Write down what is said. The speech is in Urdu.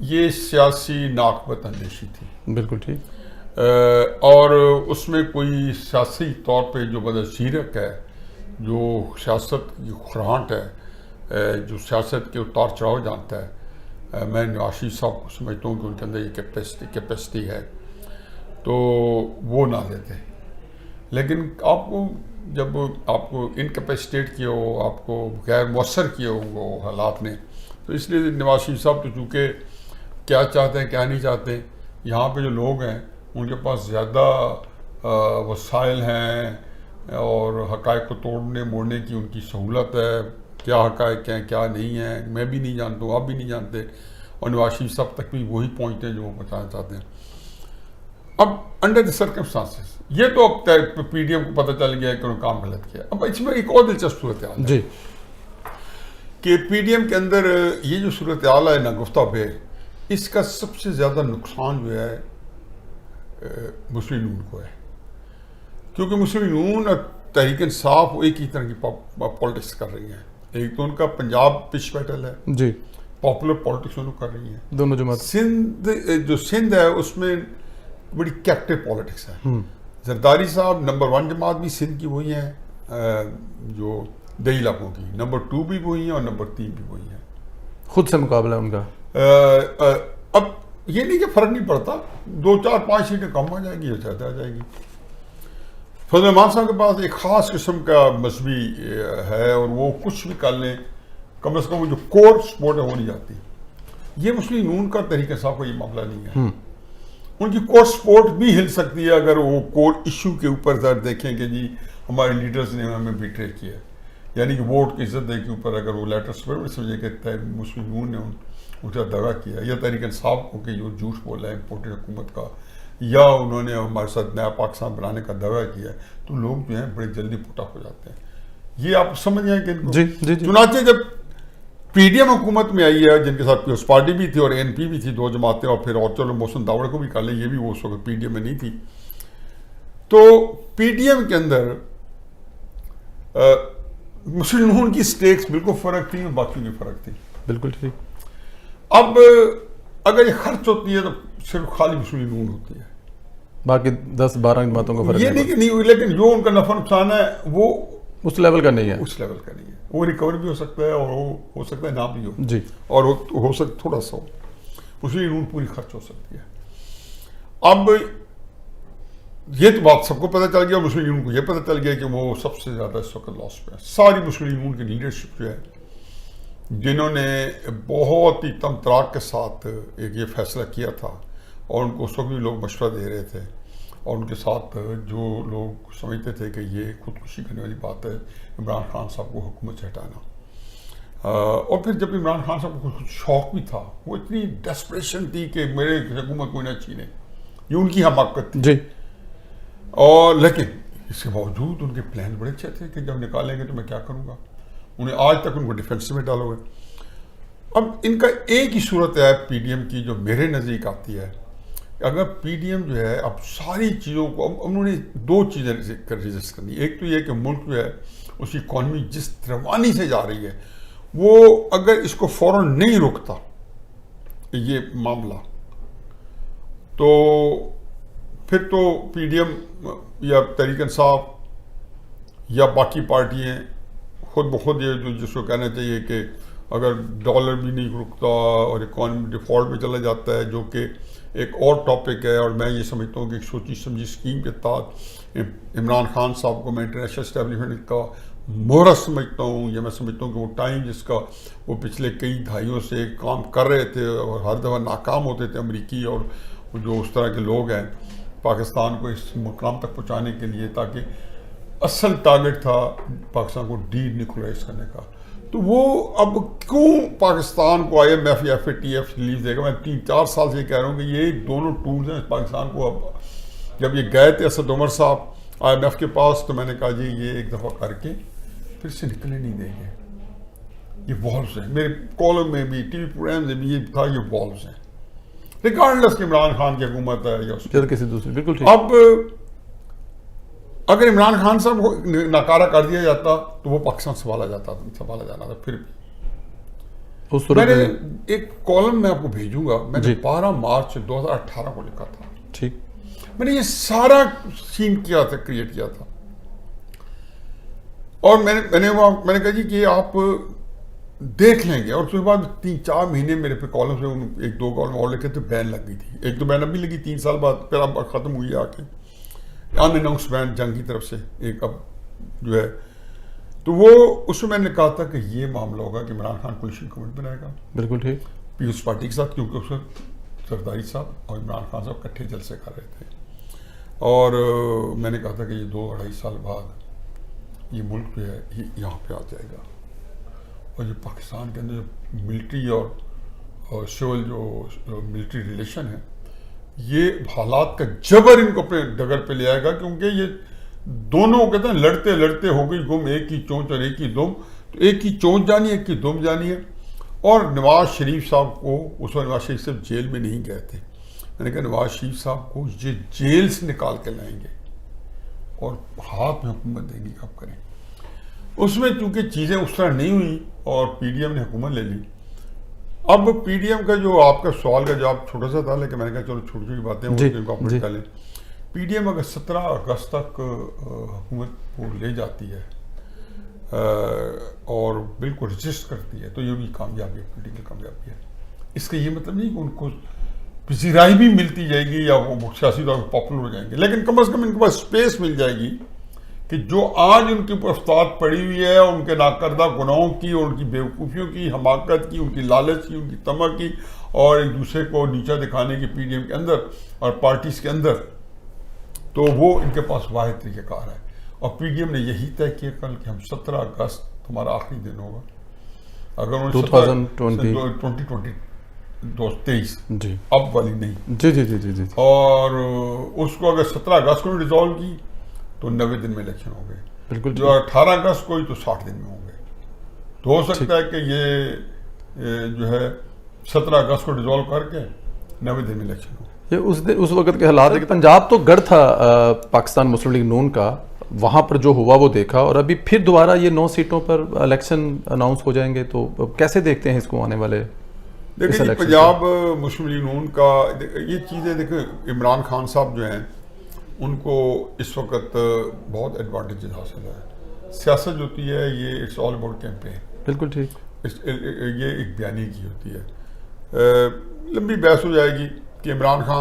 یہ سیاسی ناقبت اندیشی تھی. بالکل ٹھیک. اور اس میں کوئی سیاسی طور پہ جو بدذیرک ہے، جو سیاست کی خراہٹ ہے، جو سیاست کے اتار چڑھاؤ جانتا ہے، میں نواز شریف صاحب کو سمجھتا ہوں کہ ان کے اندر یہ کیپیسٹی ہے، تو وہ نہ دیتے. لیکن آپ کو جب آپ کو انکیپیسٹیٹ کیا ہو، آپ کو غیر مؤثر کیا ہوں وہ حالات نے، تو اس لیے نواز شریف صاحب تو چونکہ کیا چاہتے ہیں کیا نہیں چاہتے، یہاں پہ جو لوگ ہیں ان کے پاس زیادہ وسائل ہیں اور حقائق کو توڑنے موڑنے کی ان کی سہولت ہے. کیا حقائق ہیں کیا نہیں ہیں میں بھی نہیں جانتا ہوں، آپ بھی نہیں جانتے، اور نواز شریف صاحب تک بھی وہی پہنچتے ہیں جو وہ بتانا چاہتے ہیں. اب انڈر دی سرکمسٹانسز یہ تو اب پی ڈی ایم کو پتہ چل گیا کہ انہوں نے کام غلط کیا. اب اس میں ایک اور دلچسپ صورتحال ہے جی کہ پی ڈی ایم کے اندر یہ جو صورتحال ہے ناگفتہ بے، اس کا سب سے زیادہ نقصان جو ہے مسلم نون کو ہے، کیونکہ مسلم نون اور تحریک انصاف ایک ہی طرح کی پالیٹکس کر رہی ہیں. ایک تو ان کا پنجاب پچ بیٹل ہے، جی پاپولر پالیٹکس انہوں کر رہی ہیں. دونوں جماعت. سندھ ہے اس میں بڑی کیپٹیو پالیٹکس ہے. زرداری صاحب نمبر 1 جماعت بھی سندھ کی وہی ہیں جو دیہی علاقوں کی، نمبر 2 بھی وہی ہیں اور نمبر 3 بھی وہی ہیں. خود سے مقابلہ ان کا. اب یہ نہیں کہ فرق نہیں پڑتا، 2 4 5 سیٹیں کم آ جائیں گی یا زیادہ آ جائے گی. فضل الرحمان صاحب کے پاس ایک خاص قسم کا مذہبی ہے اور وہ کچھ بھی کر لیں، کم از کم وہ جو کور سپورٹ ہے وہ نہیں جاتی. یہ مسلم نون کا طریقہ صاحب کا یہ معاملہ نہیں ہے. ان کی کور سپورٹ بھی ہل سکتی ہے اگر وہ کور ایشو کے اوپر ذرا دیکھیں کہ جی ہمارے لیڈرز نے ہمیں بیٹرے کیا ہے، یعنی کہ ووٹ کی عزت دے کے اوپر اگر وہ لیٹرس پر سمجھے کہ مسلم نون نے ان کا دعویٰ کیا یا تحریک انصاف کو کہ جو جھوٹ بولا ہے امپورٹڈ حکومت کا، یا انہوں نے ہمارے ساتھ نیا پاکستان بنانے کا دعویٰ کیا ہے، تو لوگ جو ہیں بڑے جلدی پٹ اپ ہو جاتے ہیں. یہ آپ سمجھ جائیں کہ جی جی جی. چنانچہ جب پی ڈی ایم حکومت میں آئی ہے جن کے ساتھ پیپلز پارٹی بھی تھی اور این پی بھی تھی، 2 جماعتیں، اور پھر اور چلو محسن داوڑ کو بھی کر لیں، یہ بھی وہ اس وقت پی ڈی ایم میں نہیں تھی، تو پی ڈی ایم کے اندر مسلم نون کی سٹیکس بالکل فرق تھی اور باقیوں کی فرق تھی. بالکل ٹھیک. اب اگر یہ خرچ ہوتی ہے تو صرف خالی مسلم نون ہوتی ہے، باقی 10-12 جماعتوں کا فرق یہ نہیں کہ نہیں ہوئی، لیکن جو ان کا نفع نقصان ہے وہ اس لیول کا نہیں ہے. اس لیول کا نہیں ہے. وہ ریکور بھی ہو سکتا ہے اور ہو سکتا ہے نہ بھی ہو، جی، اور ہو سکتا تھوڑا سا ہو. مسلم نون پوری خرچ ہو سکتی ہے. اب یہ تو بات سب کو پتہ چل گیا، مسلم نون کو یہ پتہ چل گیا کہ وہ سب سے زیادہ اس وقت لاس پہ ہے. ساری مسلم نون کی لیڈرشپ جو ہے، جنہوں نے بہت ہی تم تراک کے ساتھ ایک یہ فیصلہ کیا تھا، اور ان کو اس وقت بھی لوگ مشورہ دے رہے تھے، اور ان کے ساتھ جو لوگ سمجھتے تھے کہ یہ خودکشی کرنے والی بات ہے عمران خان صاحب کو حکومت سے ہٹانا. اور پھر جب عمران خان صاحب کو کچھ شوق بھی تھا، وہ اتنی ڈیسپریشن تھی کہ میرے حکومت کو نہ چھینے، یہ ان کی حماقت تھی. جی. اور لیکن اس کے باوجود ان کے پلان بڑے اچھے تھے کہ جب نکالیں گے تو میں کیا کروں گا. انہیں آج تک ان کو ڈیفینس میں ڈالو گے. اب ان کا ایک ہی صورت ہے پی ڈی ایم کی جو میرے نزدیک آتی ہے، اگر پی ڈی ایم جو ہے اب ساری چیزوں کو، اب انہوں نے 2 چیزیں رجسٹ کرنی. ایک تو یہ کہ ملک جو ہے اس کی اکانومی جس روانی سے جا رہی ہے، وہ اگر اس کو فوراً نہیں روکتا یہ معاملہ، تو پھر تو پی ڈی ایم یا تحریک انصاف یا باقی پارٹیاں خود بخود یہ جو جس کو کہنا چاہیے کہ اگر ڈالر بھی نہیں رکتا اور اکانومی ڈیفالٹ میں چلا جاتا ہے، جو کہ ایک اور ٹاپک ہے، اور میں یہ سمجھتا ہوں کہ ایک سوچی سمجھی اسکیم کے تحت عمران خان صاحب کو میں انٹرنیشنل اسٹیبلشمنٹ کا مہرت سمجھتا ہوں، یا میں سمجھتا ہوں کہ وہ ٹائم جس کا وہ پچھلے کئی دہائیوں سے کام کر رہے تھے اور ہر دفعہ ناکام ہوتے تھے امریکی اور جو اس طرح کے لوگ ہیں پاکستان کو اس مقام تک پہنچانے کے لیے، تاکہ اصل ٹارگٹ تھا پاکستان کو ڈی نیوکلرائز کرنے کا. تو وہ اب کیوں پاکستان کو آئی ایم ایف یا FATF ریلیف دے گا؟ میں 3-4 سال سے یہ کہہ رہا ہوں کہ یہ دونوں ٹولز ہیں پاکستان کو. اب جب یہ گئے تھے اسد عمر صاحب IMF کے پاس، تو میں نے کہا جی یہ ایک دفعہ کر کے پھر سے نکلنے نہیں دیں گے. یہ والوز ہیں، میرے کالم میں بھی ٹی وی پروگرام میں بھی یہ تھا، یہ والوز ہیں ریگارڈلیس کہ عمران خان کی حکومت ہے یا کسی دوسری. بالکل ٹھیک. اب اگر عمران خان صاحب کو ناکارہ کر دیا جاتا تو وہ پاکستان سنبھالا جانا تھا پھر بھی. اس صورت میں نے میں ایک کالم میں آپ کو بھیجوں گا، میں نے جی 12 مارچ 2018 کو لکھا تھا. ٹھیک. میں نے یہ سارا سین کیا تھا، کریٹ کیا تھا. اور میں نے کہا جی کہ آپ دیکھ لیں گے. اور اس کے بعد 3-4 مہینے میرے پہ کالم سے 1-2 کالم اور لکھے تھے، بین لگ گئی تھی. ایک تو بین اب بھی لگی 3 سال بعد، پھر اب ختم ہوئی آ کے ان اناؤنس بین جنگ کی طرف سے ایک اب جو ہے. تو وہ اس میں نے کہا تھا کہ یہ معاملہ ہوگا کہ عمران خان کولیشن گورنمنٹ بنائے گا بالکل ٹھیک. پیپلز پارٹی کے ساتھ، کیونکہ اس وقت زرداری صاحب اور عمران خان صاحب اکٹھے جلسے کر رہے تھے. اور میں نے کہا تھا کہ یہ 2-2.5 سال بعد یہ ملک جو ہے یہ یہاں پہ آ جائے گا. اور یہ پاکستان کے اندر جو ملٹری اور سول جو ملٹری ریلیشن ہے، یہ حالات کا جبر ان کو اپنے ڈگر پہ لے آئے گا. کیونکہ یہ دونوں کہتے ہیں لڑتے لڑتے ہو گئی گم، ایک کی چونچ اور ایک کی دم. تو ایک کی چونچ جانی ہے، ایک کی دم جانی ہے. اور نواز شریف صاحب کو اس وقت نواز شریف صاحب جیل میں نہیں گئے تھے. میں نے کہا نواز شریف صاحب کو یہ جیل سے نکال کے لائیں گے اور ہاتھ میں حکومت دیں گے، کب کریں. اس میں چونکہ چیزیں اس طرح نہیں ہوئی اور پی ڈی ایم نے حکومت لے لی. اب پی ڈی ایم کا جو آپ کا سوال کا جواب چھوٹا سا تھا، لیکن میں نے کہا چلو چھوٹی چھوٹی باتیں انکارپوریٹ کر لیں. پی ڈی ایم اگر 17 اگست تک حکومت کو لے جاتی ہے اور بالکل رجسٹ کرتی ہے تو یہ بھی کامیابی ہے، پی ڈی ایم کی کامیابی ہے. اس کا یہ مطلب نہیں کہ ان کو پذیرائی بھی ملتی جائے گی یا وہ سیاسی طور پر پاپولر ہو جائیں گے، لیکن کم از کم ان کے پاس اسپیس مل جائے گی کہ جو آج ان کے اوپر افطار پڑی ہوئی ہے، ان کے ناکردہ گناہوں کی اور ان کی بیوقوفیوں کی، حماقت کی، ان کی لالچ کی، ان کی طمع کی، اور ایک دوسرے کو نیچا دکھانے کی پی ڈی ایم کے اندر اور پارٹیز کے اندر، تو وہ ان کے پاس واحد طریقہ کار ہے. اور پی ڈی ایم نے یہی طے کیا کل کہ ہم 17 اگست ہمارا آخری دن ہوگا. اگر انہوں نے 2023 جی اب والی نہیں، جی جی جی جی جی اور اس کو اگر 17 اگست کو ریزالو کی تو 90 دن میں الیکشن ہو گئے. بالکل. جو 18 اگست کو ہی تو 60 دن میں ہوں گے. تو ہو سکتا ہے کہ یہ جو ہے 17 اگست کو ریزالو کر کے 90 دن میں الیکشن ہو. یہ اس وقت کے حالات ہے کہ پنجاب تو گڑھ تھا پاکستان مسلم لیگ نون کا، وہاں پر جو ہوا وہ دیکھا، اور ابھی پھر دوبارہ یہ 9 سیٹوں پر الیکشن اناؤنس ہو جائیں گے. تو کیسے دیکھتے ہیں اس کو آنے والے؟ دیکھیں پنجاب مسلم لیگ نون کا یہ چیزیں، دیکھیں عمران خان صاحب جو ہیں ان کو اس وقت بہت ایڈوانٹیجز حاصل ہے. سیاست جو ہوتی ہے یہ اٹس آل اباؤٹ کیمپین. بالکل ٹھیک. یہ ایک بیانی کی ہوتی ہے. لمبی بحث ہو جائے گی کہ عمران خان